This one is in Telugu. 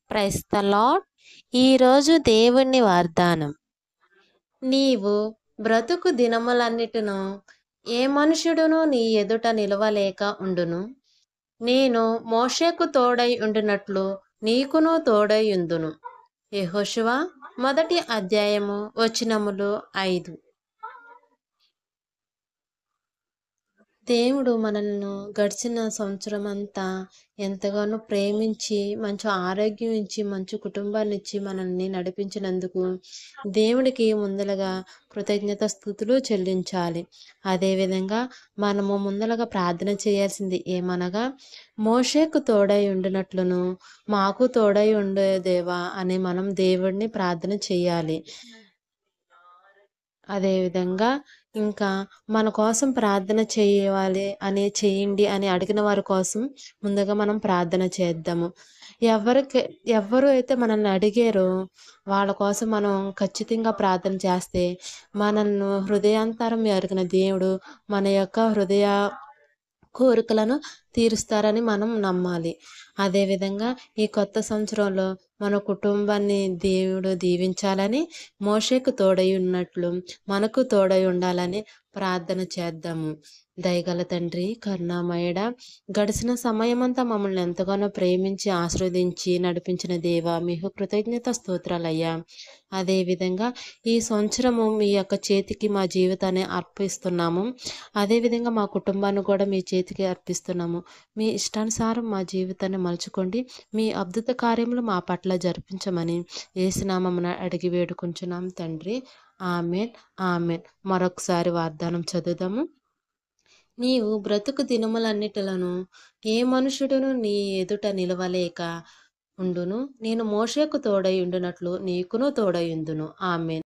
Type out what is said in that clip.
Praise the lord. ఈరోజు దేవుని వాగ్దానం. నీవు బ్రతుకు దినములన్నిటిను ఏ మనుషుడును నీ ఎదుట నిలవలేక ఉండును. నేను మోషేకు తోడై ఉండినట్లు నీకును తోడై ఉందును. యెహోషువ 1:5. దేవుడు మనల్ని గడిచిన సంవత్సరం అంతా ఎంతగానో ప్రేమించి మంచి ఆరోగ్యం ఇచ్చి మంచి కుటుంబాన్ని ఇచ్చి మనల్ని నడిపించినందుకు దేవుడికి ముందలగా కృతజ్ఞత స్తుతులు చెల్లించాలి. అదేవిధంగా మనము ముందలగా ప్రార్థన చేయాల్సింది ఏమనగా, మోషేకు తోడై ఉండినట్లును మాకు తోడై ఉండే దేవా అని మనం దేవుడిని ప్రార్థన చేయాలి. అదేవిధంగా ఇంకా మన కోసం ప్రార్థన చేయండి అని అడిగిన వారి కోసం ముందుగా మనం ప్రార్థన చేద్దాము. ఎవరు అయితే మనల్ని అడిగారో వాళ్ళ కోసం మనం ఖచ్చితంగా ప్రార్థన చేస్తే మనల్ని హృదయాంతరం ఎరిగిన దేవుడు మన యొక్క హృదయ కోరికలను తీరుస్తారని మనం నమ్మాలి. అదేవిధంగా ఈ కొత్త సంవత్సరంలో మన కుటుంబాన్ని దేవుడు దీవించాలని, మోషేకు తోడై ఉన్నట్లు మనకు తోడై ఉండాలని ప్రార్థన చేద్దాము. దయగల తండ్రి, కరుణామయుడా, గడిచిన సమయమంతా మమ్మల్ని ఎంతగానో ప్రేమించి ఆశీర్వదించి నడిపించిన దేవా, మీకు కృతజ్ఞత స్తోత్రాలయ్యా. అదేవిధంగా ఈ సంవత్సరము మీ యొక్క చేతికి మా జీవితాన్ని అర్పిస్తున్నాము. అదేవిధంగా మా కుటుంబాన్ని కూడా మీ చేతికి అర్పిస్తున్నాము. మీ ఇష్టానుసారం మా జీవితాన్ని మలుచుకోండి. మీ అద్భుత కార్యములు మా పట్ల జరిపించమని యేసు నామమున అడిగి వేడుకుంటున్నాం తండ్రి. Amen, amen. మరొకసారి వాగ్దానం చదువుదాము. నీవు బ్రతుకు దినములన్నిటిలను ఏ మనుషుడును నీ ఎదుట నిలవలేక ఉండును. నేను మోషేకు తోడై ఉండునట్లు నీకును తోడై ఉందును. ఆమెన్.